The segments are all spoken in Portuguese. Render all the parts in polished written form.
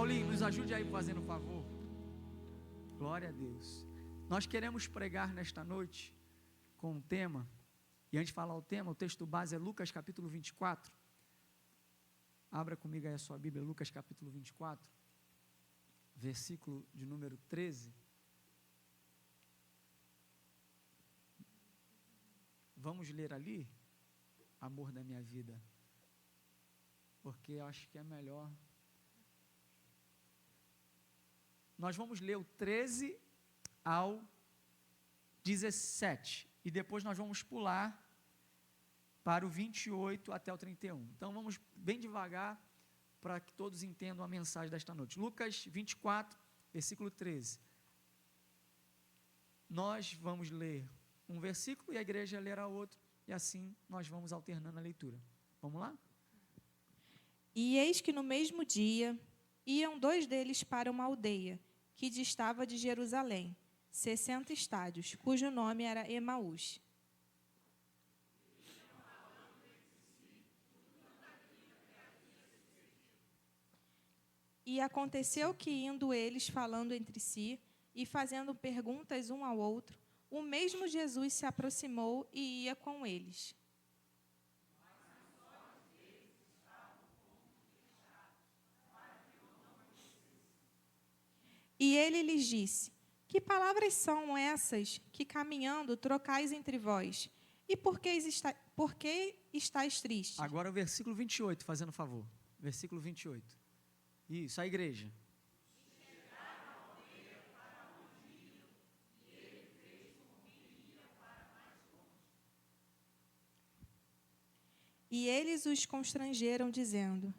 Paulinho, nos ajude aí fazendo um favor. Glória a Deus. Nós queremos pregar nesta noite com um tema. E antes de falar o tema, o texto base é Lucas capítulo 24. Abra comigo aí a sua Bíblia, Lucas capítulo 24, versículo de número 13. Vamos ler ali, amor da minha vida, porque eu acho que é melhor. Nós vamos ler o 13 ao 17, e depois nós vamos pular para o 28 até o 31. Então vamos bem devagar, para que todos entendam a mensagem desta noite. Lucas 24, versículo 13. Nós vamos ler um versículo e a igreja lerá outro, e assim nós vamos alternando a leitura. Vamos lá? E eis que no mesmo dia iam 2 deles para uma aldeia que distava de Jerusalém, 60 estádios, cujo nome era Emaús. E aconteceu que, indo eles falando entre si e fazendo perguntas um ao outro, o mesmo Jesus se aproximou e ia com eles. E ele lhes disse: que palavras são essas que, caminhando, trocais entre vós? E por que estáis tristes? Agora o versículo 28, fazendo favor. Versículo 28. Isso, a igreja. E eles os constrangeram, dizendo: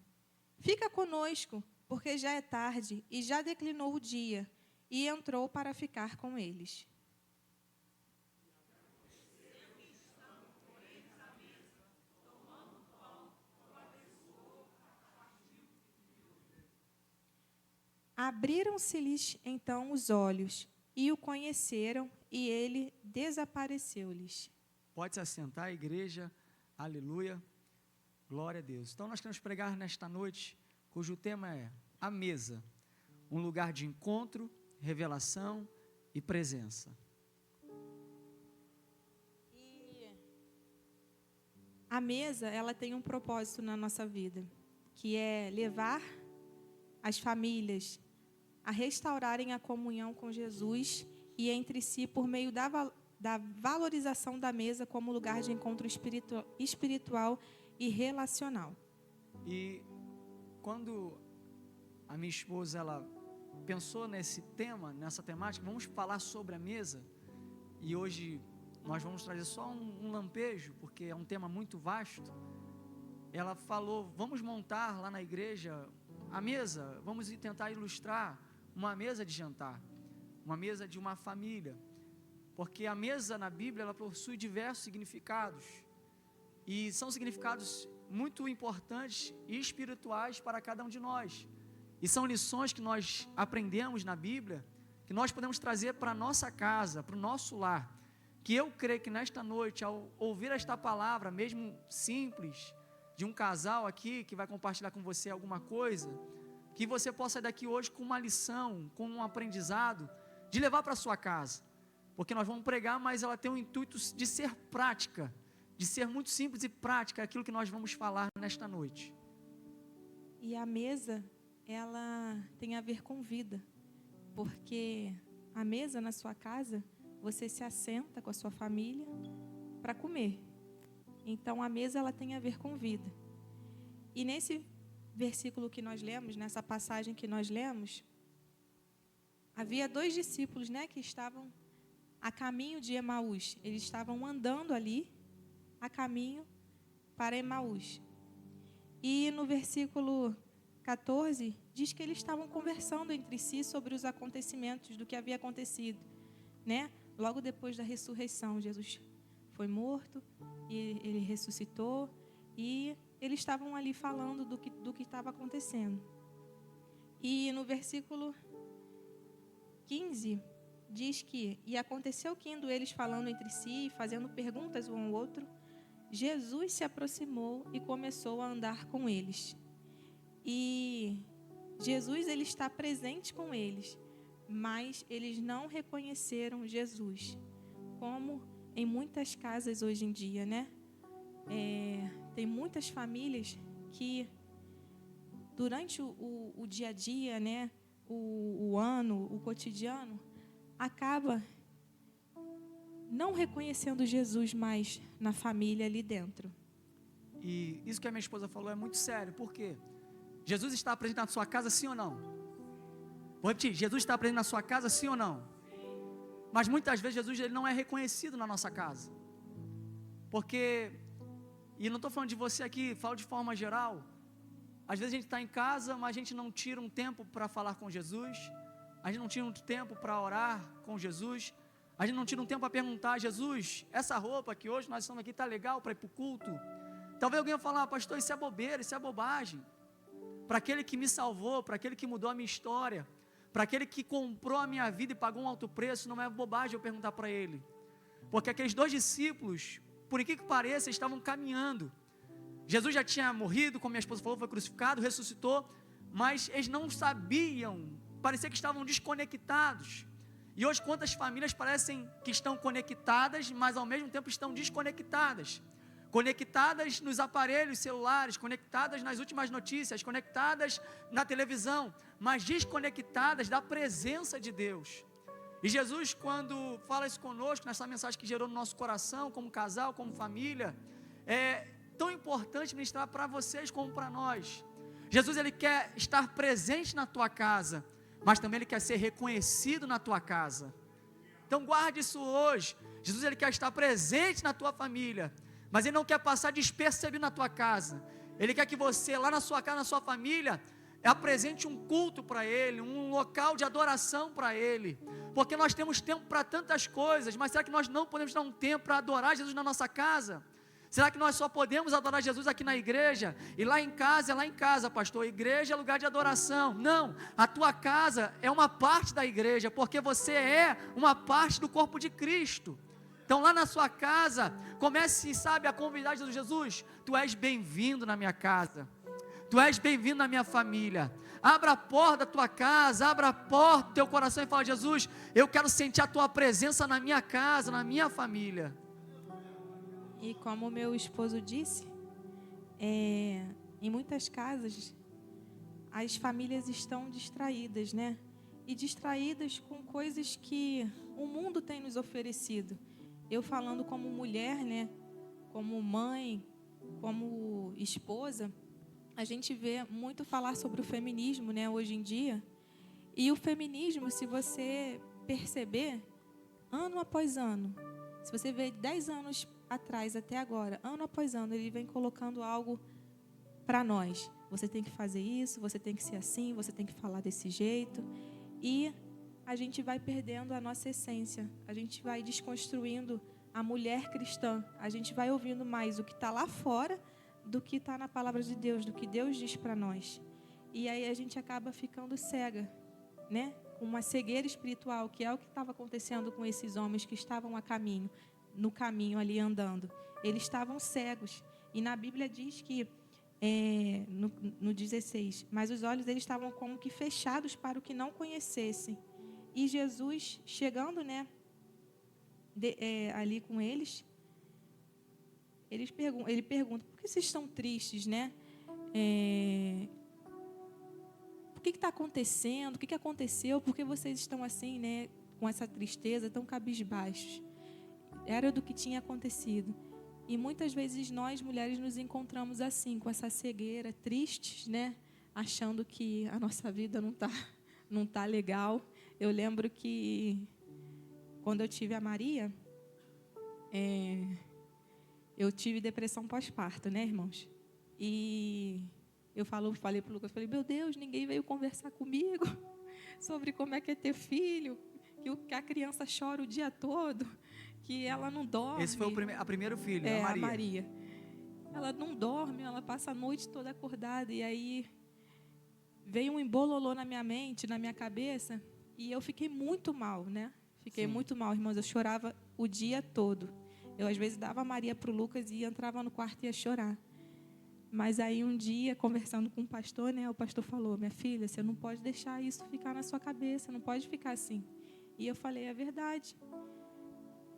fica conosco, porque já é tarde e já declinou o dia. E entrou para ficar com eles. Abriram-se-lhes então os olhos, e o conheceram, e ele desapareceu-lhes. Pode se assentar, igreja, aleluia, glória a Deus. Então nós queremos pregar nesta noite, cujo tema é a mesa, um lugar de encontro, revelação e presença. E a mesa, ela tem um propósito na nossa vida, que é levar as famílias a restaurarem a comunhão com Jesus e entre si por meio da valorização da mesa como lugar de encontro espiritual e relacional. E quando a minha esposa ela pensou nesse tema, nessa temática, vamos falar sobre a mesa, e hoje nós vamos trazer só um lampejo, porque é um tema muito vasto. Ela falou, vamos montar lá na igreja a mesa, vamos tentar ilustrar uma mesa de jantar, uma mesa de uma família, porque a mesa na Bíblia ela possui diversos significados, e são significados muito importantes e espirituais para cada um de nós, e são lições que nós aprendemos na Bíblia, que nós podemos trazer para a nossa casa, para o nosso lar, que eu creio que nesta noite, ao ouvir esta palavra, mesmo simples, de um casal aqui, que vai compartilhar com você alguma coisa, que você possa sair daqui hoje com uma lição, com um aprendizado, de levar para a sua casa, porque nós vamos pregar, mas ela tem o intuito de ser prática, de ser muito simples e prática, aquilo que nós vamos falar nesta noite. E a mesa, ela tem a ver com vida, porque a mesa na sua casa, você se assenta com a sua família para comer. Então a mesa ela tem a ver com vida. E nesse versículo que nós lemos, nessa passagem que nós lemos, havia 2 discípulos, que estavam a caminho de Emaús. Eles estavam andando ali a caminho para Emaús. E no versículo 14 diz que eles estavam conversando entre si sobre os acontecimentos do que havia acontecido, Logo depois da ressurreição, Jesus foi morto e ele ressuscitou, e eles estavam ali falando do que estava acontecendo. E no versículo 15 diz que: e aconteceu que, indo eles falando entre si, fazendo perguntas um ao outro, Jesus se aproximou e começou a andar com eles. E Jesus, ele está presente com eles, mas eles não reconheceram Jesus, como em muitas casas hoje em dia, né? Tem muitas famílias que durante o dia a dia, né, o ano, o cotidiano, acaba não reconhecendo Jesus mais na família ali dentro. E isso que a minha esposa falou é muito sério. Por quê? Jesus está presente na sua casa, sim ou não? Vou repetir, Jesus está presente na sua casa, sim ou não? Mas muitas vezes Jesus ele não é reconhecido na nossa casa. Porque, e não estou falando de você aqui, falo de forma geral. Às vezes a gente está em casa, mas a gente não tira um tempo para falar com Jesus. A gente não tira um tempo para orar com Jesus. A gente não tira um tempo para perguntar: Jesus, essa roupa que hoje nós estamos aqui está legal para ir para o culto? Talvez alguém vai falar: pastor, isso é bobeira, isso é bobagem. Para aquele que me salvou, para aquele que mudou a minha história, para aquele que comprou a minha vida e pagou um alto preço, não é bobagem eu perguntar para ele. Porque aqueles 2 discípulos, por incrível que pareça, estavam caminhando. Jesus já tinha morrido, como minha esposa falou, foi crucificado, ressuscitou, mas eles não sabiam, parecia que estavam desconectados. E hoje quantas famílias parecem que estão conectadas, mas ao mesmo tempo estão desconectadas. Conectadas nos aparelhos celulares, conectadas nas últimas notícias, conectadas na televisão, mas desconectadas da presença de Deus. E Jesus, quando fala isso conosco, nessa mensagem que gerou no nosso coração, como casal, como família, é tão importante ministrar para vocês como para nós. Jesus, ele quer estar presente na tua casa, mas também ele quer ser reconhecido na tua casa. Então guarde isso hoje. Jesus, ele quer estar presente na tua família, mas ele não quer passar despercebido na tua casa. Ele quer que você, lá na sua casa, na sua família, apresente um culto para ele, um local de adoração para ele, porque nós temos tempo para tantas coisas, mas será que nós não podemos dar um tempo para adorar Jesus na nossa casa? Será que nós só podemos adorar Jesus aqui na igreja? E lá em casa é lá em casa, pastor. Igreja é lugar de adoração. Não, a tua casa é uma parte da igreja, porque você é uma parte do corpo de Cristo. Então lá na sua casa, comece, sabe, a convidar Jesus. Tu és bem-vindo na minha casa. Tu és bem-vindo na minha família. Abra a porta da tua casa, abra a porta do teu coração e fala: Jesus, eu quero sentir a tua presença na minha casa, na minha família. E como meu esposo disse, em muitas casas, as famílias estão distraídas, né? E distraídas com coisas que o mundo tem nos oferecido. Eu falando como mulher, né? Como mãe, como esposa, a gente vê muito falar sobre o feminismo, né? Hoje em dia. E o feminismo, se você perceber, ano após ano, se você vê 10 anos atrás até agora, ano após ano, ele vem colocando algo para nós. Você tem que fazer isso, você tem que ser assim, você tem que falar desse jeito. E a gente vai perdendo a nossa essência. A gente vai desconstruindo a mulher cristã. A gente vai ouvindo mais o que está lá fora do que está na palavra de Deus, do que Deus diz para nós. E aí a gente acaba ficando cega, né? Com uma cegueira espiritual, que é o que estava acontecendo com esses homens que estavam no caminho ali andando. Eles estavam cegos. E na Bíblia diz que, no 16, mas os olhos deles estavam como que fechados para o que não conhecessem. E Jesus, chegando, né, ali com eles, ele pergunta: por que vocês estão tristes, né? O que está acontecendo? O que aconteceu? Por que vocês estão assim, né, com essa tristeza, tão cabisbaixos? Era do que tinha acontecido. E muitas vezes nós, mulheres, nos encontramos assim, com essa cegueira, tristes, né? Achando que a nossa vida não tá legal. Eu lembro que quando eu tive a Maria, eu tive depressão pós-parto, né, irmãos? E eu falei para o Lucas, meu Deus, ninguém veio conversar comigo sobre como é que é ter filho, que a criança chora o dia todo, que ela não dorme. Esse foi a primeiro filho, a Maria. A Maria. Ela não dorme, ela passa a noite toda acordada. E aí veio um embololô na minha mente, na minha cabeça, e eu fiquei muito mal, né? Fiquei muito mal, irmãos. Eu chorava o dia todo. Eu, às vezes, dava a Maria para o Lucas e entrava no quarto e ia chorar. Mas aí um dia, conversando com o pastor, né, o pastor falou: minha filha, você não pode deixar isso ficar na sua cabeça, não pode ficar assim. E eu falei: é verdade.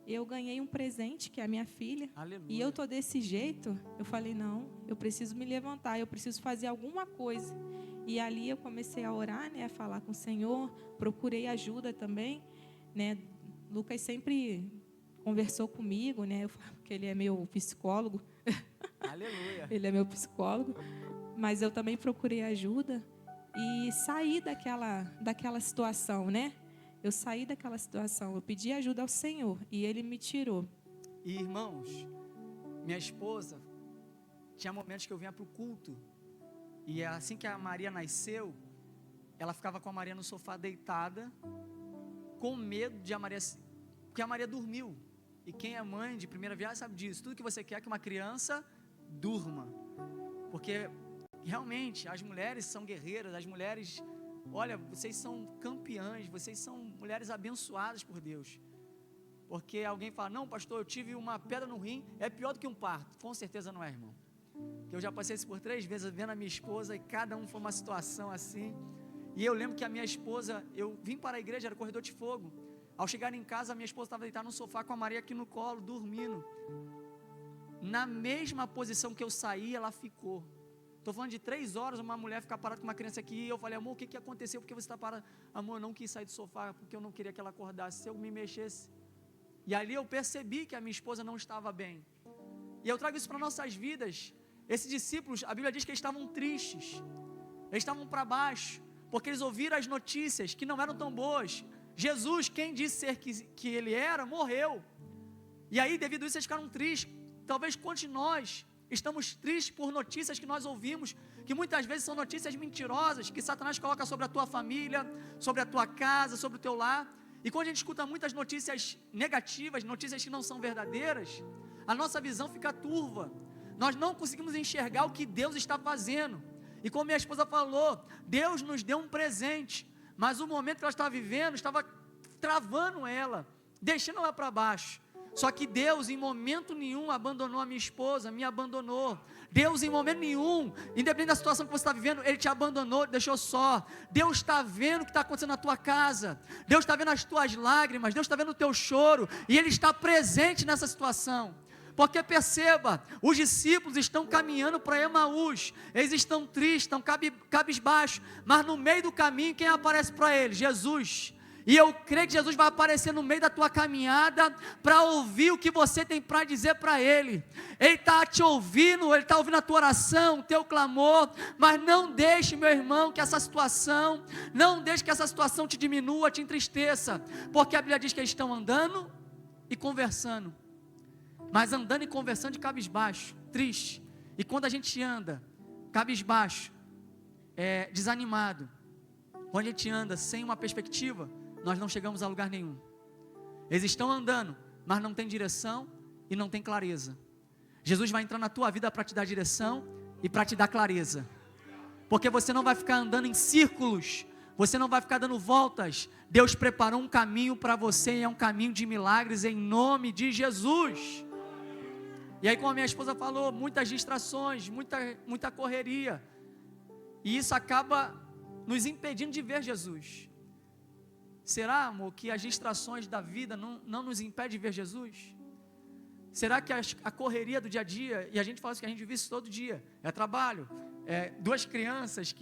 Eu ganhei um presente, que é a minha filha, Aleluia. e eu tô desse jeito. Eu falei: não, eu preciso me levantar, eu preciso fazer alguma coisa. E ali eu comecei a orar, né, a falar com o Senhor, procurei ajuda também, né. Lucas sempre conversou comigo, né, eu falo que ele é meu psicólogo. Aleluia. Ele é meu psicólogo, mas eu também procurei ajuda e saí daquela situação, né? Eu saí daquela situação, eu pedi ajuda ao Senhor e Ele me tirou. E irmãos, minha esposa, tinha momentos que eu vinha para o culto, e assim que a Maria nasceu, ela ficava com a Maria no sofá deitada, com medo de a Maria, porque a Maria dormiu. E quem é mãe de primeira viagem sabe disso. Tudo que você quer é que uma criança durma, porque realmente as mulheres são guerreiras, as mulheres, olha, vocês são campeãs, vocês são mulheres abençoadas por Deus. Porque alguém fala: não, pastor, eu tive uma pedra no rim, é pior do que um parto. Com certeza não é, irmão. Que eu já passei isso por 3 vezes, vendo a minha esposa, e cada um foi uma situação assim. E eu lembro que a minha esposa, eu vim para a igreja, era corredor de fogo. Ao chegar em casa, a minha esposa estava deitada no sofá com a Maria aqui no colo, dormindo. Na mesma posição que eu saí, ela ficou. Estou falando de 3 horas, uma mulher ficar parada com uma criança aqui, e eu falei: amor, o que aconteceu? Por que você está parada? Amor, eu não quis sair do sofá, porque eu não queria que ela acordasse, se eu me mexesse. E ali eu percebi que a minha esposa não estava bem. E eu trago isso para nossas vidas. Esses discípulos, a Bíblia diz que eles estavam tristes, eles estavam para baixo, porque eles ouviram as notícias que não eram tão boas. Jesus, quem disse ser que ele era, morreu. E aí, devido a isso, eles ficaram tristes. Talvez quantos de nós estamos tristes por notícias que nós ouvimos, que muitas vezes são notícias mentirosas, que Satanás coloca sobre a tua família, sobre a tua casa, sobre o teu lar. E quando a gente escuta muitas notícias negativas, notícias que não são verdadeiras, a nossa visão fica turva. Nós não conseguimos enxergar o que Deus está fazendo. E como minha esposa falou, Deus nos deu um presente, mas o momento que ela estava vivendo, estava travando ela, deixando ela para baixo. Só que Deus em momento nenhum abandonou a minha esposa, me abandonou. Deus em momento nenhum, independente da situação que você está vivendo, Ele te abandonou, deixou só. Deus está vendo o que está acontecendo na tua casa, Deus está vendo as tuas lágrimas, Deus está vendo o teu choro, e Ele está presente nessa situação. Porque perceba, os discípulos estão caminhando para Emaús, eles estão tristes, estão cabisbaixos, mas no meio do caminho, quem aparece para eles? Jesus. E eu creio que Jesus vai aparecer no meio da tua caminhada, para ouvir o que você tem para dizer para Ele. Ele está te ouvindo, Ele está ouvindo a tua oração, o teu clamor, mas não deixe, meu irmão, que essa situação, não deixe que essa situação te diminua, te entristeça, porque a Bíblia diz que eles estão andando e conversando, mas andando e conversando de cabisbaixo, triste. E quando a gente anda cabisbaixo, desanimado, quando a gente anda sem uma perspectiva, nós não chegamos a lugar nenhum. Eles estão andando, mas não tem direção e não tem clareza. Jesus vai entrar na tua vida para te dar direção e para te dar clareza, porque você não vai ficar andando em círculos, você não vai ficar dando voltas. Deus preparou um caminho para você, e é um caminho de milagres em nome de Jesus. E aí, como a minha esposa falou, muitas distrações, muita correria, e isso acaba nos impedindo de ver Jesus. Será, amor, que as distrações da vida não nos impedem de ver Jesus? Será que a correria do dia a dia, e a gente fala isso, que a gente vive isso todo dia, é trabalho, 2 crianças,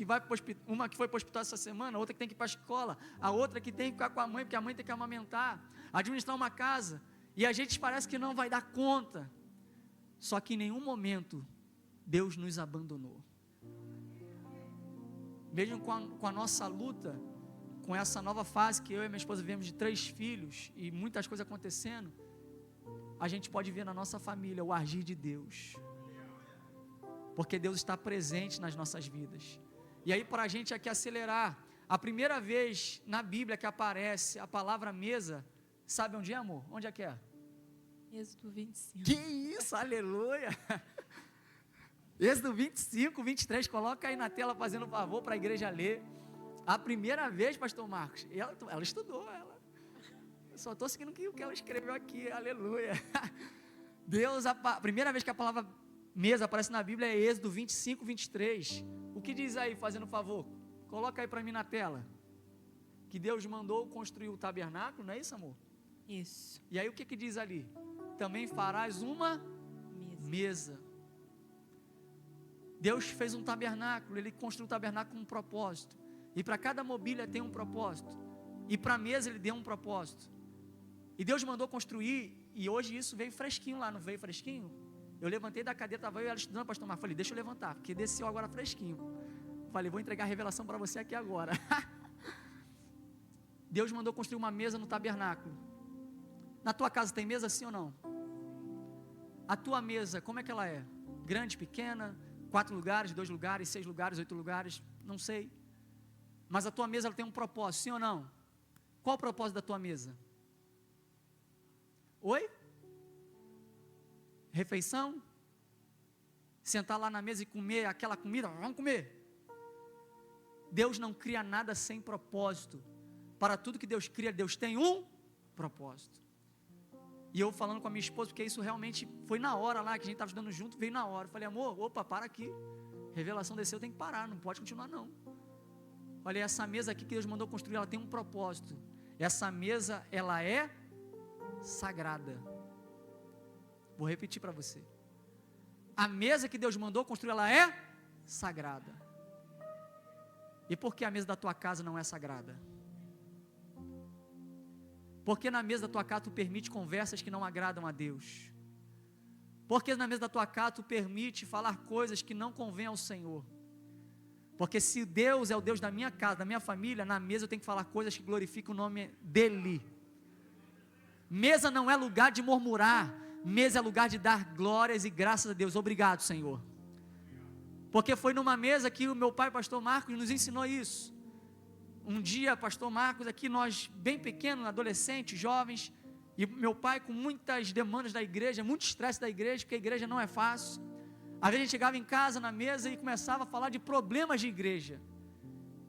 uma que foi para o hospital essa semana, outra que tem que ir para a escola, a outra que tem que ficar com a mãe, porque a mãe tem que amamentar, administrar uma casa, e a gente parece que não vai dar conta. Só que em nenhum momento Deus nos abandonou. Mesmo com a nossa luta, com essa nova fase que eu e minha esposa vivemos de 3 filhos e muitas coisas acontecendo, a gente pode ver na nossa família o agir de Deus, porque Deus está presente nas nossas vidas. E aí, para a gente aqui acelerar, a primeira vez na Bíblia que aparece a palavra mesa, sabe onde é, amor? Onde é que é? Êxodo 25. Que isso, aleluia! Êxodo 25, 23, coloca aí na tela, fazendo um favor para a igreja ler. A primeira vez, pastor Marcos, ela estudou, eu só estou seguindo o que ela escreveu aqui, aleluia. Deus, a primeira vez que a palavra mesa aparece na Bíblia é Êxodo 25, 23. O que diz aí, fazendo um favor? Coloca aí para mim na tela. Que Deus mandou construir o tabernáculo, não é isso, amor? Isso. E aí o que diz ali? Também farás uma mesa. Deus fez um tabernáculo, Ele construiu o tabernáculo com um propósito. E para cada mobília tem um propósito. E para a mesa Ele deu um propósito. E Deus mandou construir, e hoje isso veio fresquinho lá, não veio fresquinho? Eu levantei da cadeira, estava eu e ela estudando, pastor Marcos, falei, deixa eu levantar, porque desceu agora fresquinho. Falei, vou entregar a revelação para você aqui agora. Deus mandou construir uma mesa no tabernáculo. Na tua casa tem mesa sim ou não? A tua mesa, como é que ela é? Grande, pequena, 4 lugares, 2 lugares, 6 lugares, 8 lugares, não sei. Mas a tua mesa ela tem um propósito, sim ou não? Qual o propósito da tua mesa? Oi? Refeição? Sentar lá na mesa e comer aquela comida? Vamos comer. Deus não cria nada sem propósito. Para tudo que Deus cria, Deus tem um propósito. E eu falando com a minha esposa, porque isso realmente foi na hora lá, que a gente estava estudando junto, veio na hora. Eu falei, amor, opa, para aqui. Revelação desceu, tem que parar, não pode continuar não. Olha, essa mesa aqui que Deus mandou construir, ela tem um propósito. Essa mesa, ela é sagrada. Vou repetir para você. A mesa que Deus mandou construir, ela é sagrada. E por que a mesa da tua casa não é sagrada? Porque na mesa da tua casa tu permite conversas que não agradam a Deus. Porque na mesa da tua casa tu permite falar coisas que não convêm ao Senhor. Porque se Deus é o Deus da minha casa, da minha família, na mesa eu tenho que falar coisas que glorificam o nome dEle. Mesa não é lugar de murmurar, mesa é lugar de dar glórias e graças a Deus. Obrigado, Senhor. Porque foi numa mesa que o meu pai, pastor Marcos, nos ensinou isso. Um dia, pastor Marcos, aqui nós bem pequenos, adolescentes, jovens, e meu pai com muitas demandas da igreja, muito estresse da igreja, porque a igreja não é fácil. Às vezes a gente chegava em casa na mesa e começava a falar de problemas de igreja.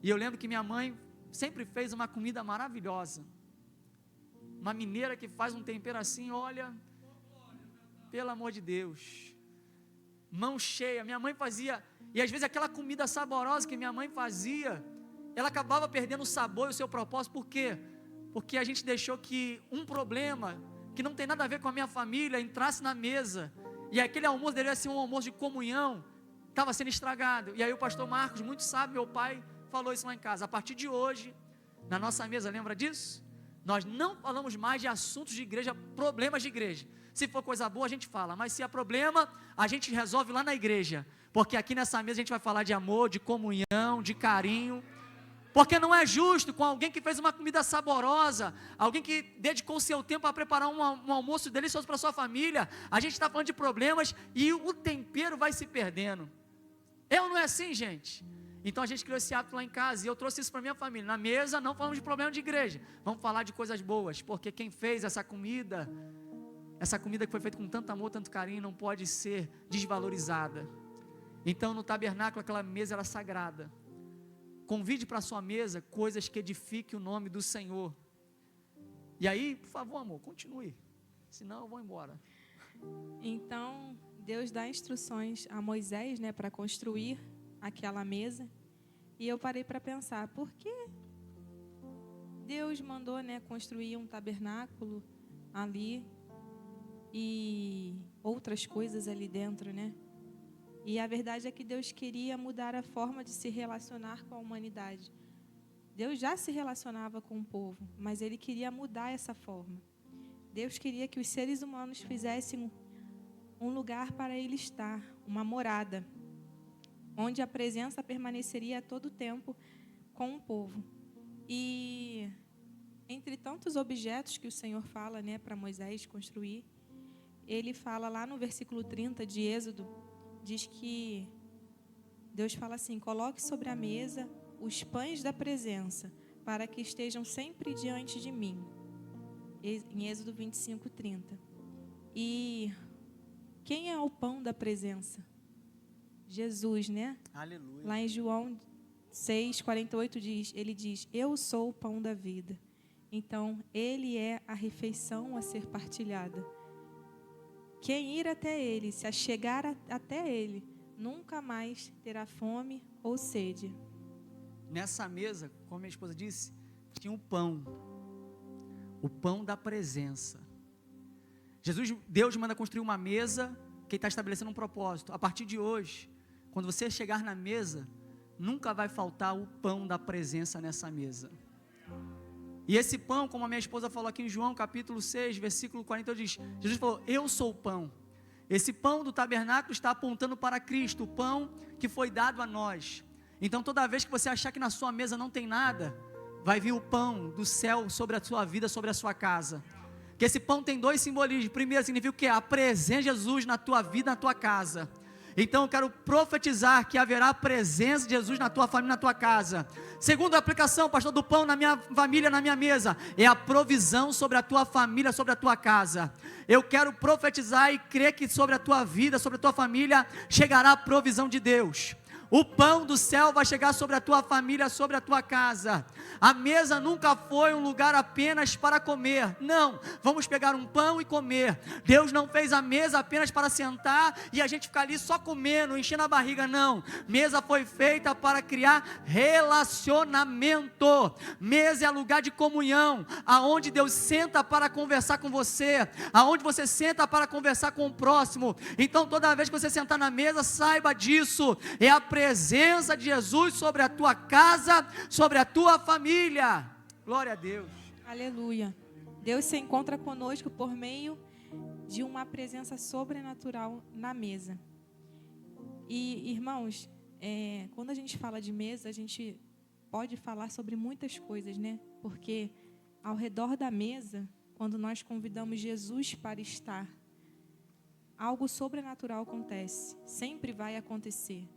E eu lembro que minha mãe sempre fez uma comida maravilhosa. Uma mineira que faz um tempero assim, olha, pelo amor de Deus, mão cheia. Minha mãe fazia, e às vezes aquela comida saborosa que minha mãe fazia, ela acabava perdendo o sabor e o seu propósito. Por quê? Porque a gente deixou que um problema, que não tem nada a ver com a minha família, entrasse na mesa, e aquele almoço deveria ser um almoço de comunhão, estava sendo estragado. E aí o pastor Marcos, muito sábio, meu pai, falou isso lá em casa, a partir de hoje, na nossa mesa, lembra disso? Nós não falamos mais de assuntos de igreja, problemas de igreja. Se for coisa boa a gente fala, mas se há problema, a gente resolve lá na igreja, porque aqui nessa mesa a gente vai falar de amor, de comunhão, de carinho. Porque não é justo com alguém que fez uma comida saborosa, alguém que dedicou o seu tempo a preparar um almoço delicioso para a sua família, a gente está falando de problemas e o tempero vai se perdendo. Não é assim, gente? Então a gente criou esse hábito lá em casa, e eu trouxe isso para minha família. Na mesa não falamos de problema de igreja, vamos falar de coisas boas, porque quem fez essa comida que foi feita com tanto amor, tanto carinho, não pode ser desvalorizada. Então no tabernáculo aquela mesa era sagrada. Convide para a sua mesa coisas que edifiquem o nome do Senhor. E aí, por favor, amor, continue. Senão eu vou embora. Então, Deus dá instruções a Moisés, né, para construir aquela mesa. E eu parei para pensar, por que Deus mandou, né, construir um tabernáculo ali e outras coisas ali dentro, né? E a verdade é que Deus queria mudar a forma de se relacionar com a humanidade. Deus já se relacionava com o povo, mas Ele queria mudar essa forma. Deus queria que os seres humanos fizessem um lugar para Ele estar, uma morada, onde a presença permaneceria a todo tempo com o povo. E entre tantos objetos que o Senhor fala, né, para Moisés construir, Ele fala lá no versículo 30 de Êxodo, diz que Deus fala assim: coloque sobre a mesa os pães da presença, para que estejam sempre diante de mim. Em Êxodo 25, 30. E quem é o pão da presença? Jesus, né? Aleluia. Lá em João 6, 48 ele diz: eu sou o pão da vida. Então, Ele é a refeição a ser partilhada. Quem ir até ele, se achegar até ele, nunca mais terá fome ou sede. Nessa mesa, como minha esposa disse, tinha o pão da presença. Deus manda construir uma mesa que está estabelecendo um propósito. A partir de hoje, quando você chegar na mesa, nunca vai faltar o pão da presença nessa mesa. E esse pão, como a minha esposa falou aqui em João capítulo 6, versículo 40, diz, Jesus falou, eu sou o pão. Esse pão do tabernáculo está apontando para Cristo, o pão que foi dado a nós. Então toda vez que você achar que na sua mesa não tem nada, vai vir o pão do céu sobre a sua vida, sobre a sua casa. Que esse pão tem dois simbolismos. Primeiro significa o quê? A presença de Jesus na tua vida, na tua casa. Então eu quero profetizar que haverá a presença de Jesus na tua família, na tua casa. Segunda aplicação, pastor, do pão na minha família, na minha mesa, é a provisão sobre a tua família, sobre a tua casa. Eu quero profetizar e crer que sobre a tua vida, sobre a tua família, chegará a provisão de Deus. O pão do céu vai chegar sobre a tua família, sobre a tua casa. A mesa nunca foi um lugar apenas para comer. Não, vamos pegar um pão e comer. Deus não fez a mesa apenas para sentar e a gente ficar ali só comendo, enchendo a barriga, não. Mesa foi feita para criar relacionamento. Mesa é lugar de comunhão, aonde Deus senta para conversar com você, aonde você senta para conversar com o próximo. Então toda vez que você sentar na mesa, saiba disso. É a presença de Jesus sobre a tua casa, sobre a tua família. Glória a Deus. Aleluia. Deus se encontra conosco por meio de uma presença sobrenatural na mesa. E, irmãos, quando a gente fala de mesa, a gente pode falar sobre muitas coisas, né? Porque ao redor da mesa, quando nós convidamos Jesus para estar, algo sobrenatural acontece. Sempre vai acontecer.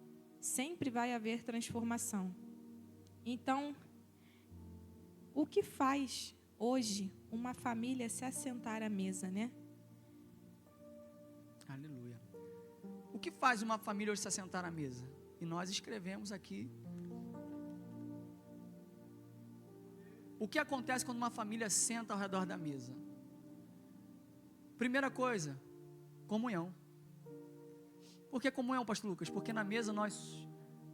Sempre vai haver transformação. Então, o que faz hoje uma família se assentar à mesa, né? Aleluia. O que faz uma família hoje se assentar à mesa? E nós escrevemos aqui. O que acontece quando uma família senta ao redor da mesa? Primeira coisa, comunhão. Por que comunhão, pastor Lucas? Porque na mesa nós,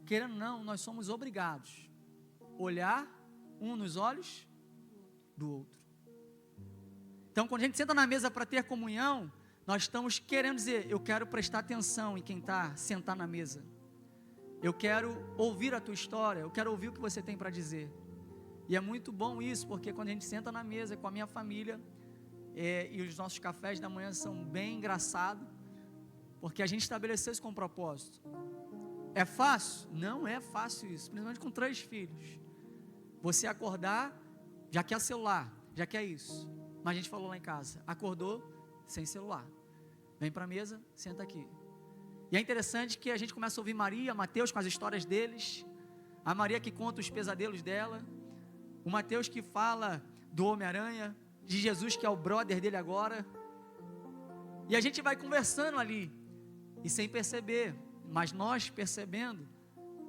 querendo ou não, nós somos obrigados a olhar um nos olhos do outro. Então quando a gente senta na mesa para ter comunhão, nós estamos querendo dizer, eu quero prestar atenção em quem está sentado na mesa. Eu quero ouvir a tua história, eu quero ouvir o que você tem para dizer. E é muito bom isso, porque quando a gente senta na mesa com a minha família, e os nossos cafés da manhã são bem engraçados, porque a gente estabeleceu isso com propósito. É fácil? Não é fácil isso, principalmente com 3 filhos. Você acordar, já quer celular, já quer isso. Mas a gente falou lá em casa, acordou sem celular. Vem para a mesa, senta aqui. E é interessante que a gente começa a ouvir Maria, Mateus com as histórias deles. A Maria que conta os pesadelos dela. O Mateus que fala do Homem-Aranha, de Jesus que é o brother dele agora. E a gente vai conversando ali. E sem perceber, mas nós percebendo,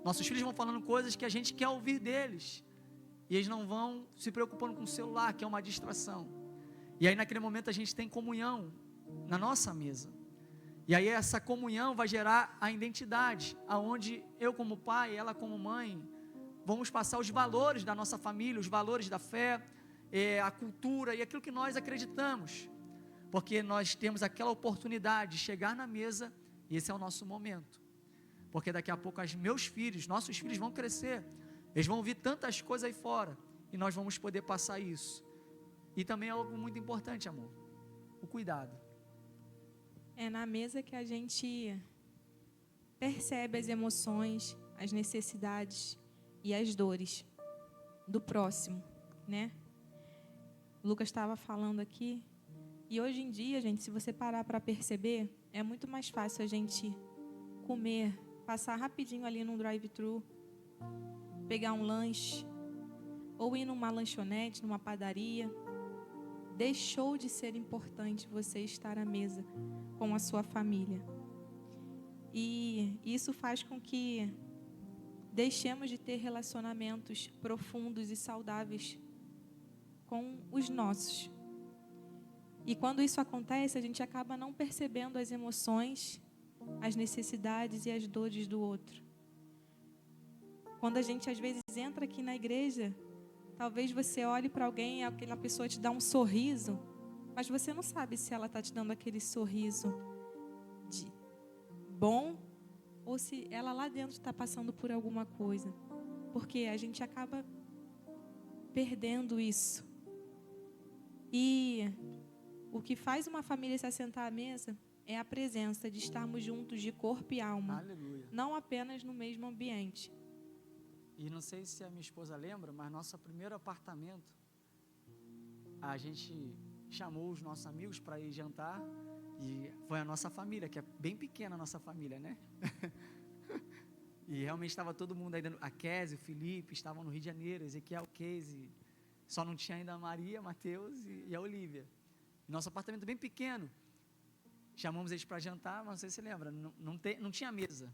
nossos filhos vão falando coisas que a gente quer ouvir deles, e eles não vão se preocupando com o celular, que é uma distração. E aí naquele momento a gente tem comunhão na nossa mesa, e aí essa comunhão vai gerar a identidade, aonde eu como pai, ela como mãe, vamos passar os valores da nossa família, os valores da fé, a cultura e aquilo que nós acreditamos, porque nós temos aquela oportunidade de chegar na mesa. E esse é o nosso momento, porque daqui a pouco nossos filhos vão crescer, eles vão ouvir tantas coisas aí fora, e nós vamos poder passar isso. E também é algo muito importante, amor, o cuidado. É na mesa que a gente percebe as emoções, as necessidades e as dores do próximo, né? O Lucas estava falando aqui, e hoje em dia, gente, se você parar para perceber, é muito mais fácil a gente comer, passar rapidinho ali num drive-thru, pegar um lanche, ou ir numa lanchonete, numa padaria. Deixou de ser importante você estar à mesa com a sua família. E isso faz com que deixemos de ter relacionamentos profundos e saudáveis com os nossos. E quando isso acontece, a gente acaba não percebendo as emoções, as necessidades e as dores do outro. Quando a gente, às vezes, entra aqui na igreja, talvez você olhe para alguém e aquela pessoa te dá um sorriso, mas você não sabe se ela está te dando aquele sorriso de bom ou se ela lá dentro está passando por alguma coisa. Porque a gente acaba perdendo isso. E o que faz uma família se assentar à mesa é a presença de estarmos juntos de corpo e alma. Aleluia. Não apenas no mesmo ambiente. E não sei se a minha esposa lembra, mas nosso primeiro apartamento, a gente chamou os nossos amigos para ir jantar, e foi a nossa família, que é bem pequena a nossa família, né? E realmente estava todo mundo ainda, a Kézia, o Felipe, estavam no Rio de Janeiro, Ezequiel, Casey, só não tinha ainda a Maria, Mateus e a Olívia. Nosso apartamento bem pequeno, chamamos eles para jantar, mas não sei se você lembra, não tinha mesa.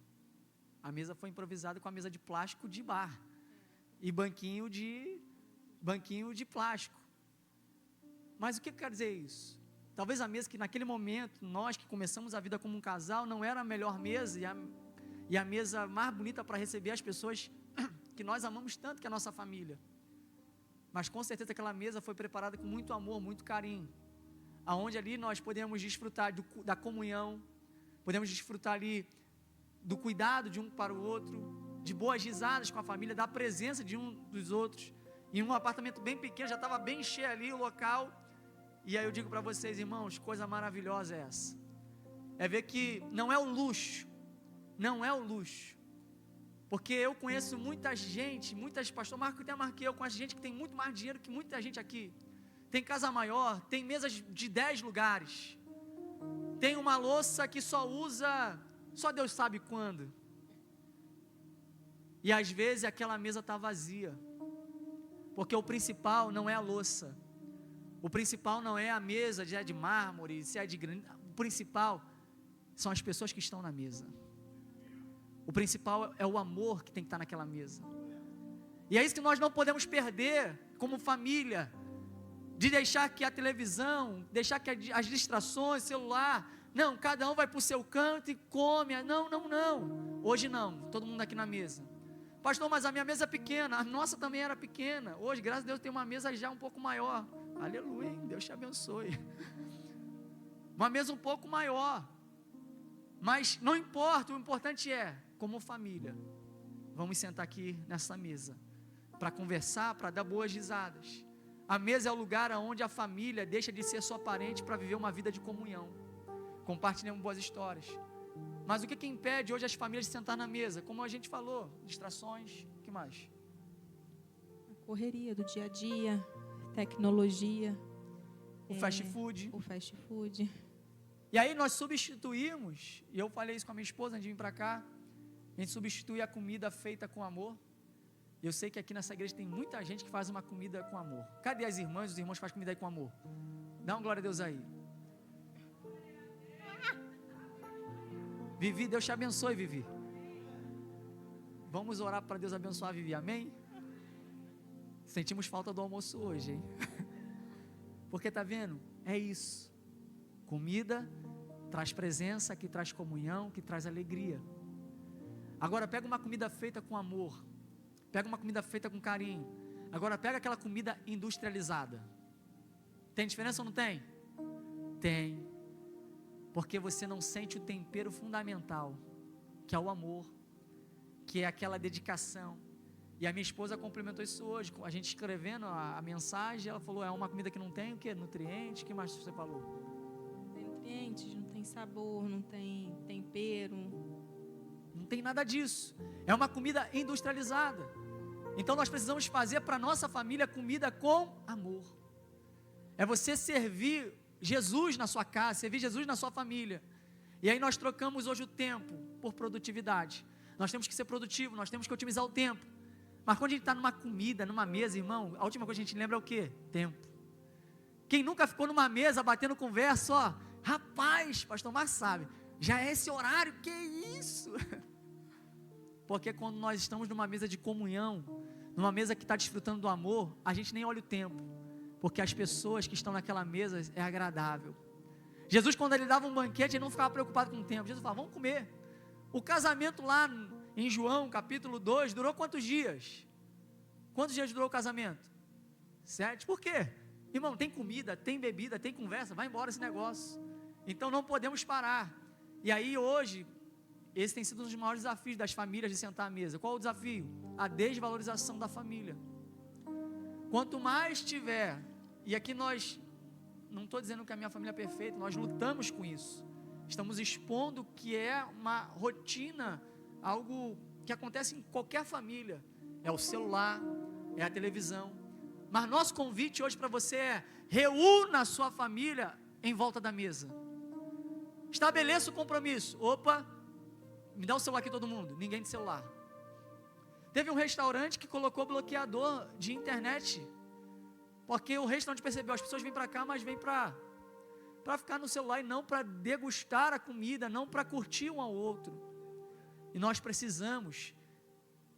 A mesa foi improvisada com a mesa de plástico de bar e banquinho de plástico. Mas o que quer dizer isso? Talvez a mesa que naquele momento, nós que começamos a vida como um casal, não era a melhor mesa e a mesa mais bonita para receber as pessoas que nós amamos tanto, que é a nossa família. Mas com certeza aquela mesa foi preparada com muito amor, muito carinho, aonde ali nós podemos desfrutar da comunhão, podemos desfrutar ali do cuidado de um para o outro, de boas risadas com a família, da presença de um dos outros. Em um apartamento bem pequeno, já estava bem cheio ali o local. E aí eu digo para vocês, irmãos, coisa maravilhosa é essa. É ver que não é o luxo, porque eu conheço muita gente, pastor Marco até marquei, eu conheço gente que tem muito mais dinheiro que muita gente aqui. Tem casa maior, tem mesas de 10 lugares, tem uma louça que só Deus sabe quando. E às vezes aquela mesa está vazia, porque o principal não é a louça, o principal não é a mesa de mármore, se é de granito, o principal são as pessoas que estão na mesa. O principal é o amor que tem que estar naquela mesa. E é isso que nós não podemos perder como família, de deixar que a televisão, deixar que as distrações, celular, não, cada um vai para o seu canto e come, não, hoje não, todo mundo aqui na mesa. Pastor, mas a minha mesa é pequena, a nossa também era pequena, hoje graças a Deus tem uma mesa já um pouco maior, aleluia, hein? Deus te abençoe, uma mesa um pouco maior, mas não importa, o importante é, como família, vamos sentar aqui nessa mesa, para conversar, para dar boas risadas. A mesa é o lugar onde a família deixa de ser só parente para viver uma vida de comunhão, compartilhando boas histórias. Mas o que impede hoje as famílias de sentar na mesa? Como a gente falou, distrações, o que mais? A correria do dia a dia, tecnologia, O fast food. E aí nós substituímos, e eu falei isso com a minha esposa antes de vir para cá, a gente substitui a comida feita com amor. Eu sei que aqui nessa igreja tem muita gente que faz uma comida com amor. Cadê as irmãs? Os irmãos fazem comida aí com amor. Dá uma glória a Deus aí. Vivi, Deus te abençoe, Vivi. Vamos orar para Deus abençoar a Vivi, amém? Sentimos falta do almoço hoje, hein? Porque tá vendo? É isso. Comida traz presença, que traz comunhão, que traz alegria. Agora pega uma comida feita com amor, pega uma comida feita com carinho. Agora pega aquela comida industrializada. Tem diferença ou não tem? Tem. Porque você não sente o tempero fundamental, que é o amor, que é aquela dedicação. E a minha esposa complementou isso hoje, a gente escrevendo a mensagem, ela falou, é uma comida que não tem o quê? Nutrientes, o que mais você falou? Não tem nutrientes, não tem sabor, não tem tempero. Não tem nada disso, é uma comida industrializada. Então nós precisamos fazer para a nossa família comida com amor. É você servir Jesus na sua casa, servir Jesus na sua família. E aí nós trocamos hoje o tempo por produtividade. Nós temos que ser produtivo, nós temos que otimizar o tempo. Mas quando a gente está numa comida, numa mesa, irmão, a última coisa que a gente lembra é o quê? Tempo. Quem nunca ficou numa mesa batendo conversa, ó, rapaz, pastor Márcio sabe, já é esse horário, que isso? Porque quando nós estamos numa mesa de comunhão, numa mesa que está desfrutando do amor, a gente nem olha o tempo, porque as pessoas que estão naquela mesa é agradável. Jesus, quando ele dava um banquete, ele não ficava preocupado com o tempo. Jesus falava, vamos comer. O casamento lá em João, capítulo 2, durou quantos dias? Quantos dias durou o casamento? 7. Por quê? Irmão, tem comida, tem bebida, tem conversa, vai embora esse negócio. Então não podemos parar. E aí hoje, esse tem sido um dos maiores desafios das famílias de sentar à mesa. Qual o desafio? A desvalorização da família. Quanto mais tiver, e aqui nós, não estou dizendo que a minha família é perfeita, nós lutamos com isso. Estamos expondo que é uma rotina, algo que acontece em qualquer família. É o celular, é a televisão. Mas nosso convite hoje para você é: reúna a sua família em volta da mesa. Estabeleça o compromisso. Opa, me dá o celular aqui todo mundo. Ninguém de celular. Teve um restaurante que colocou bloqueador de internet, porque o restaurante percebeu, as pessoas vêm para cá, mas vêm para ficar no celular e não para degustar a comida, não para curtir um ao outro. E nós precisamos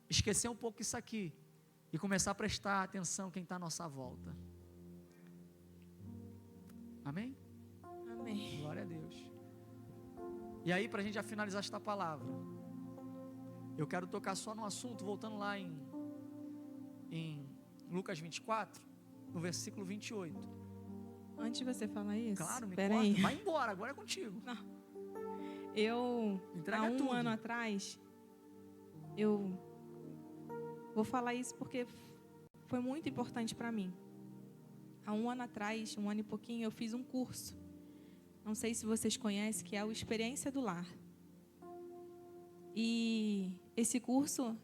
esquecer um pouco isso aqui e começar a prestar atenção quem está à nossa volta. Amém? Amém. Glória a Deus. E aí, para a gente já finalizar esta palavra, eu quero tocar só no assunto, voltando lá em Lucas 24, no versículo 28. Antes de você falar isso, Claro, me espera corta, aí. vai embora, agora é contigo. Não. Entrega há um tudo. ano atrás, eu vou falar isso porque foi muito importante para mim. Há um ano atrás, um ano e pouquinho, eu fiz um curso. Não sei se vocês conhecem, que é o Experiência do Lar. E esse curso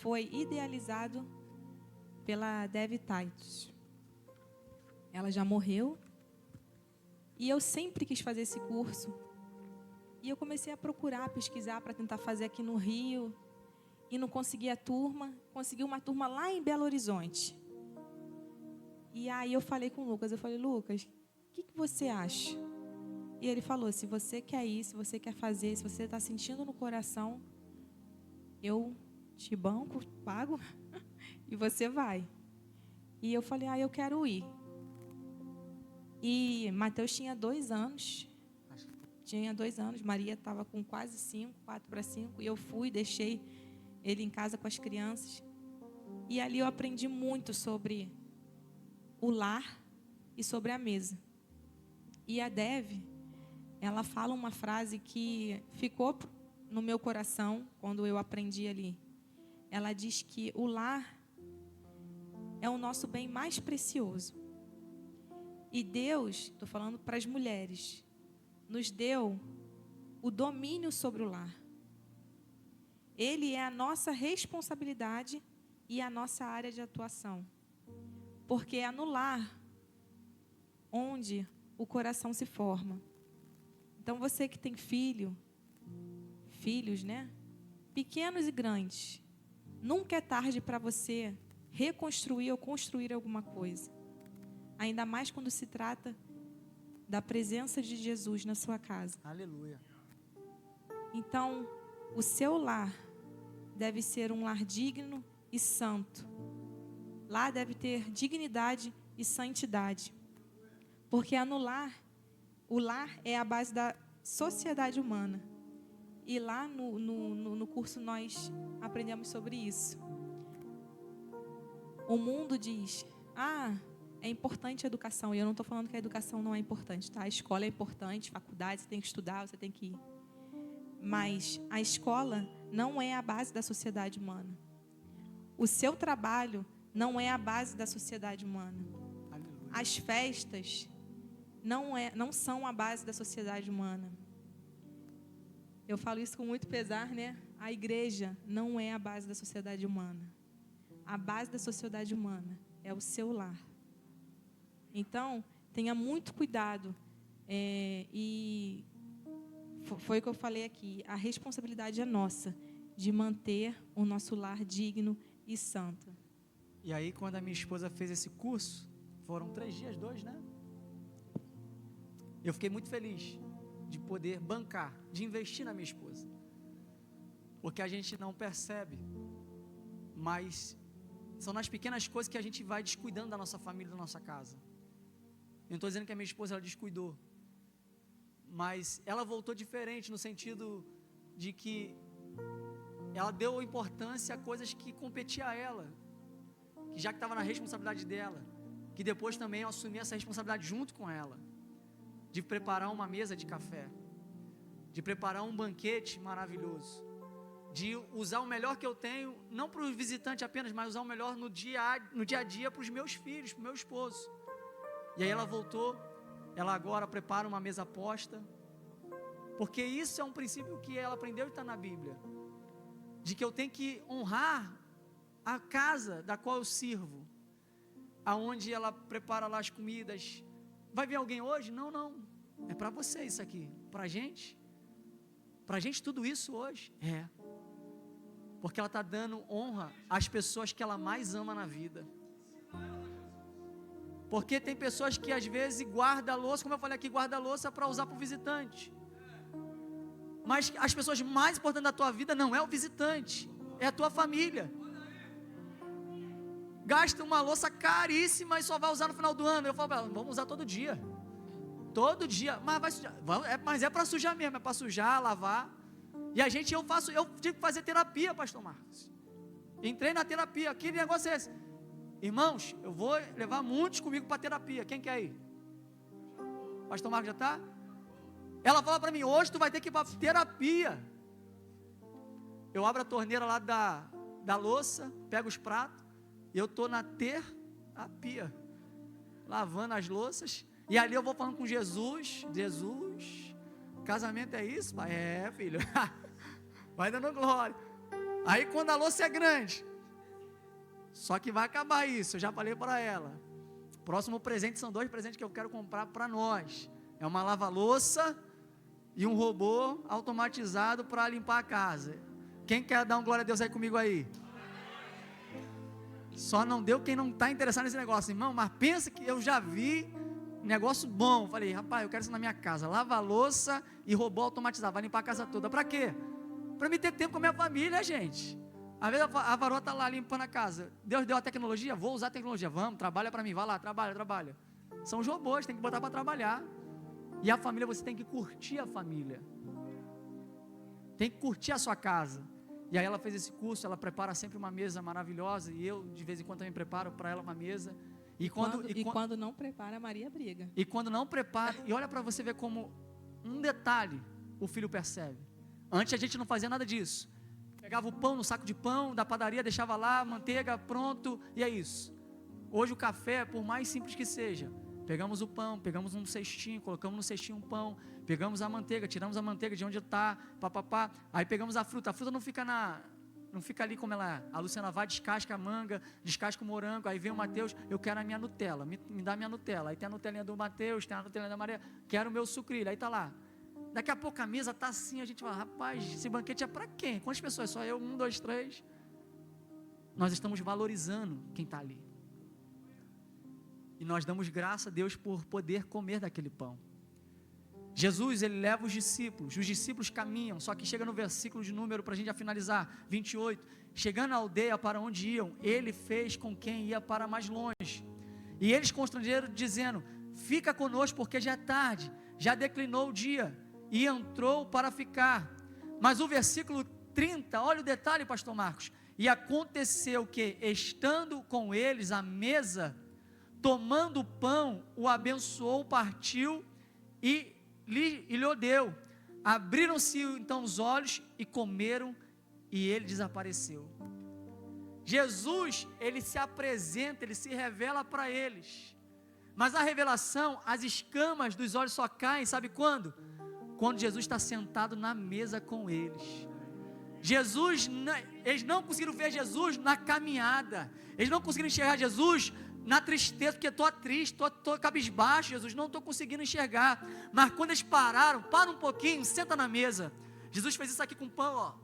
foi idealizado pela Dev Titus. Ela já morreu. E eu sempre quis fazer esse curso. E eu comecei a procurar, pesquisar para tentar fazer aqui no Rio. E não consegui a turma. Consegui uma turma lá em Belo Horizonte. E aí eu falei com o Lucas. Eu falei, Lucas, o que você acha? E ele falou, se você quer ir, se você quer fazer, se você está sentindo no coração, eu te banco, pago, e você vai. E eu falei, eu quero ir. E Mateus tinha 2 anos. Maria estava com quase 5, 4 para 5. E eu fui, deixei ele em casa com as crianças. E ali eu aprendi muito sobre o lar e sobre a mesa. E a Dev, ela fala uma frase que ficou no meu coração quando eu aprendi ali. Ela diz que o lar é o nosso bem mais precioso. E Deus, estou falando para as mulheres, nos deu o domínio sobre o lar. Ele é a nossa responsabilidade e a nossa área de atuação. Porque é no lar onde o coração se forma. Então, você que tem filhos, né? Pequenos e grandes, nunca é tarde para você reconstruir ou construir alguma coisa. Ainda mais quando se trata da presença de Jesus na sua casa. Aleluia. Então, o seu lar deve ser um lar digno e santo. Lá deve ter dignidade e santidade. Porque o lar é a base da sociedade humana. E lá no curso nós aprendemos sobre isso. O mundo diz, é importante a educação. E eu não estou falando que a educação não é importante, tá? A escola é importante, faculdade, você tem que estudar, você tem que ir. Mas a escola não é a base da sociedade humana. O seu trabalho não é a base da sociedade humana. Aleluia. As festas não são a base da sociedade humana. Eu falo isso com muito pesar, né? A igreja não é a base da sociedade humana. A base da sociedade humana é o seu lar. Então, tenha muito cuidado. E foi o que eu falei aqui. A responsabilidade é nossa de manter o nosso lar digno e santo. E aí, quando a minha esposa fez esse curso, foram 3 dias, 2, né? Eu fiquei muito feliz de poder bancar, de investir na minha esposa. Porque a gente não percebe, mas São nas pequenas coisas que a gente vai descuidando da nossa família, da nossa casa. Eu não estou dizendo que a minha esposa ela descuidou, mas ela voltou diferente no sentido de que ela deu importância a coisas que competiam a ela, que já que estava na responsabilidade dela, que depois também eu assumi essa responsabilidade junto com ela, de preparar uma mesa de café, de preparar um banquete maravilhoso, de usar o melhor que eu tenho, não para o visitante apenas, mas usar o melhor no dia a dia para os meus filhos, para o meu esposo. E aí ela voltou, ela agora prepara uma mesa posta, porque isso é um princípio que ela aprendeu e está na Bíblia, de que eu tenho que honrar a casa da qual eu sirvo, aonde ela prepara lá as comidas. Vai vir alguém hoje? Não, é para você isso aqui, para a gente tudo isso hoje, porque ela está dando honra às pessoas que ela mais ama na vida. Porque tem pessoas que às vezes guardam a louça, como eu falei aqui, guarda a louça para usar para o visitante. Mas as pessoas mais importantes da tua vida não é o visitante, é a tua família. Gasta uma louça caríssima e só vai usar no final do ano. Eu falo para ela, vamos usar todo dia. Todo dia, mas vai sujar. Mas é para sujar mesmo, é para sujar, lavar. E eu tive que fazer terapia, pastor Marcos. Entrei na terapia, que negócio é esse? Irmãos, eu vou levar muitos comigo para terapia. Quem quer ir? Pastor Marcos já está? Ela fala para mim, hoje tu vai ter que ir para terapia. Eu abro a torneira lá da louça, pego os pratos, e eu estou na terapia, lavando as louças, e ali eu vou falando com Jesus, casamento é isso, pai? É, filho, vai dando glória. Aí quando a louça é grande, só que vai acabar isso, eu já falei para ela, próximo presente, são 2 presentes que eu quero comprar para nós, é uma lava-louça e um robô automatizado para limpar a casa. Quem quer dar um glória a Deus aí comigo aí? Só não deu quem não está interessado nesse negócio, irmão, mas pensa que eu já vi negócio bom. Falei, rapaz, eu quero isso na minha casa, lava a louça e robô automatizado, vai limpar a casa toda. Para quê? Para mim ter tempo com a minha família, gente. Às vezes a varoa está lá limpando a casa, Deus deu a tecnologia, vou usar a tecnologia, vamos, trabalha para mim, vai lá, trabalha. São os robôs, tem que botar para trabalhar. E a família, você tem que curtir a família, tem que curtir a sua casa. E aí ela fez esse curso, ela prepara sempre uma mesa maravilhosa, e eu de vez em quando também preparo para ela uma mesa. E quando não prepara, a Maria briga. E quando não prepara, e olha para você ver como um detalhe o filho percebe. Antes a gente não fazia nada disso. Pegava o pão no saco de pão da padaria, deixava lá, manteiga, pronto, e é isso. Hoje o café, por mais simples que seja, pegamos o pão, pegamos um cestinho, colocamos no cestinho um pão, pegamos a manteiga, tiramos a manteiga de onde está, aí pegamos a fruta não fica ali como ela é. A Luciana vai, descasca a manga, descasca o morango, aí vem o Mateus, eu quero a minha Nutella, me dá a minha Nutella, aí tem a Nutelinha do Mateus, tem a Nutelinha da Maria, quero o meu sucrilho, aí está lá. Daqui a pouco a mesa está assim, a gente fala, rapaz, esse banquete é para quem? Quantas pessoas? Só eu, 1, 2, 3. Nós estamos valorizando quem está ali. E nós damos graça a Deus por poder comer daquele pão. Jesus, ele leva os discípulos caminham, só que chega no versículo de número, para a gente já finalizar, 28, chegando à aldeia para onde iam, ele fez com quem ia para mais longe, e eles constrangeram dizendo, fica conosco porque já é tarde, já declinou o dia, e entrou para ficar. Mas o versículo 30, olha o detalhe, pastor Marcos, e aconteceu que, estando com eles à mesa, tomando o pão, o abençoou, partiu e lhe deu. Abriram-se então os olhos e comeram, e ele desapareceu. Jesus, ele se apresenta, ele se revela para eles, mas a revelação, as escamas dos olhos só caem, sabe quando? Quando Jesus está sentado na mesa com eles. Eles não conseguiram ver Jesus na caminhada, eles não conseguiram enxergar Jesus na tristeza, porque estou triste, estou cabisbaixo, Jesus, não estou conseguindo enxergar. Mas quando eles para um pouquinho, senta na mesa. Jesus fez isso aqui com pão, ó.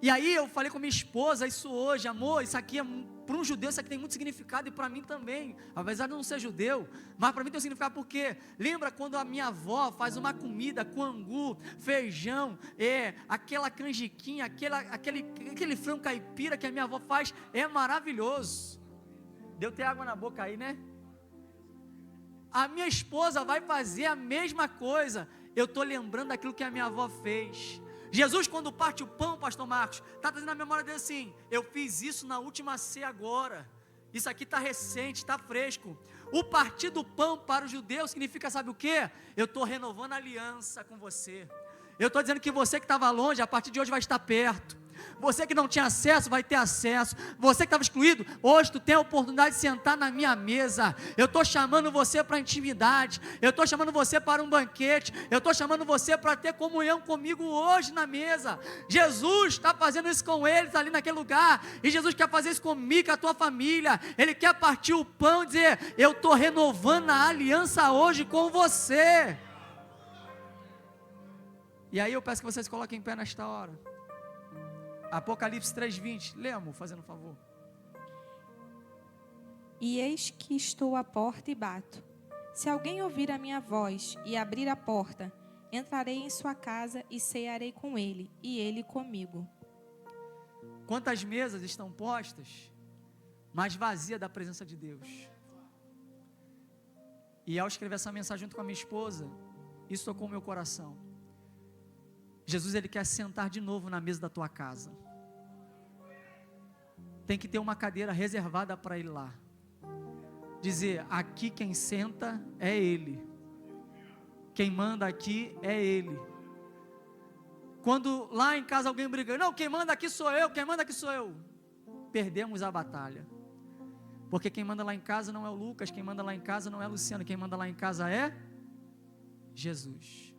E aí eu falei com minha esposa isso hoje, amor, isso aqui para um judeu isso aqui tem muito significado e para mim também, apesar de eu não ser judeu, mas para mim tem um significado porque, lembra quando a minha avó faz uma comida com angu, feijão, aquela canjiquinha, aquele frango caipira que a minha avó faz, é maravilhoso, deu ter água na boca aí, né? A minha esposa vai fazer a mesma coisa, eu estou lembrando daquilo que a minha avó fez. Jesus, quando parte o pão, pastor Marcos, está trazendo na memória dele assim: eu fiz isso na última ceia agora, isso aqui está recente, está fresco. O partir do pão para o judeu significa, sabe o que? Eu estou renovando a aliança com você, eu estou dizendo que você que estava longe, a partir de hoje vai estar perto. Você que não tinha acesso, vai ter acesso. Você que estava excluído, hoje tu tem a oportunidade de sentar na minha mesa. Eu estou chamando você para intimidade. Eu estou chamando você para um banquete. Eu estou chamando você para ter comunhão comigo hoje na mesa. Jesus está fazendo isso com eles ali naquele lugar. E Jesus quer fazer isso comigo, com a tua família. Ele quer partir o pão e dizer: eu estou renovando a aliança hoje com você. E aí eu peço que vocês coloquem em pé nesta hora. Apocalipse 3:20, lê, amor, fazendo um favor. E eis que estou à porta e bato. Se alguém ouvir a minha voz e abrir a porta, entrarei em sua casa e cearei com ele, e ele comigo. Quantas mesas estão postas, mas vazia da presença de Deus? E ao escrever essa mensagem junto com a minha esposa, isso tocou o meu coração. Jesus, Ele quer sentar de novo na mesa da tua casa. Tem que ter uma cadeira reservada para Ele lá. Dizer: aqui quem senta é Ele. Quem manda aqui é Ele. Quando lá em casa alguém briga: não, quem manda aqui sou eu, quem manda aqui sou eu. Perdemos a batalha. Porque quem manda lá em casa não é o Lucas, quem manda lá em casa não é a Luciana, quem manda lá em casa é Jesus.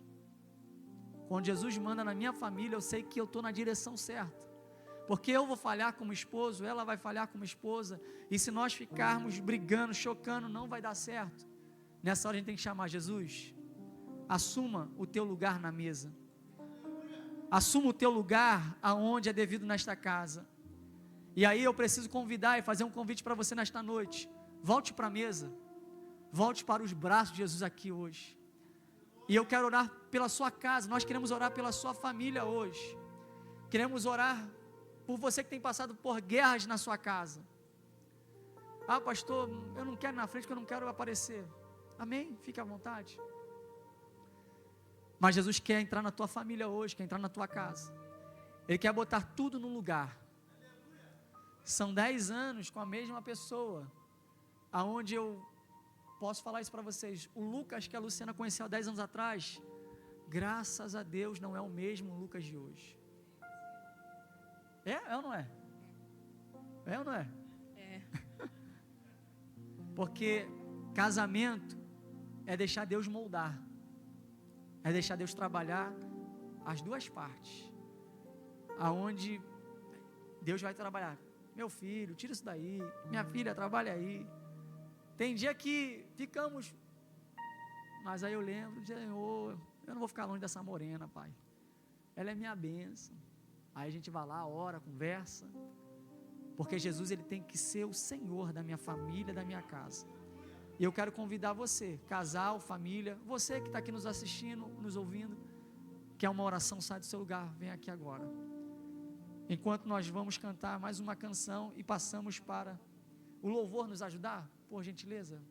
Quando Jesus manda na minha família, eu sei que eu estou na direção certa, porque eu vou falhar como esposo, ela vai falhar como esposa, e se nós ficarmos brigando, chocando, não vai dar certo. Nessa hora a gente tem que chamar: Jesus, assuma o teu lugar na mesa, assuma o teu lugar aonde é devido nesta casa. E aí eu preciso convidar e fazer um convite para você nesta noite: volte para a mesa, volte para os braços de Jesus aqui hoje. E eu quero orar pela sua casa, nós queremos orar pela sua família hoje, queremos orar por você que tem passado por guerras na sua casa. Ah, pastor, eu não quero ir na frente porque eu não quero aparecer. Amém, fique à vontade. Mas Jesus quer entrar na tua família hoje, quer entrar na tua casa. Ele quer botar tudo no lugar. São 10 anos com a mesma pessoa, aonde eu posso falar isso para vocês. O Lucas que a Luciana conheceu há 10 anos atrás, graças a Deus não é o mesmo Lucas de hoje. É ou não é? É ou não é? É. Porque casamento é deixar Deus moldar, é deixar Deus trabalhar as duas partes, aonde Deus vai trabalhar. Meu filho, tira isso daí, minha filha, trabalha aí. Tem dia que ficamos, mas aí eu lembro, Senhor, eu não vou ficar longe dessa morena, Pai, ela é minha bênção. Aí a gente vai lá, ora, conversa, porque Jesus, Ele tem que ser o Senhor da minha família, da minha casa. E eu quero convidar você, casal, família, você que está aqui nos assistindo, nos ouvindo, quer uma oração, sai do seu lugar, vem aqui agora. Enquanto nós vamos cantar mais uma canção e passamos para o louvor nos ajudar, por gentileza.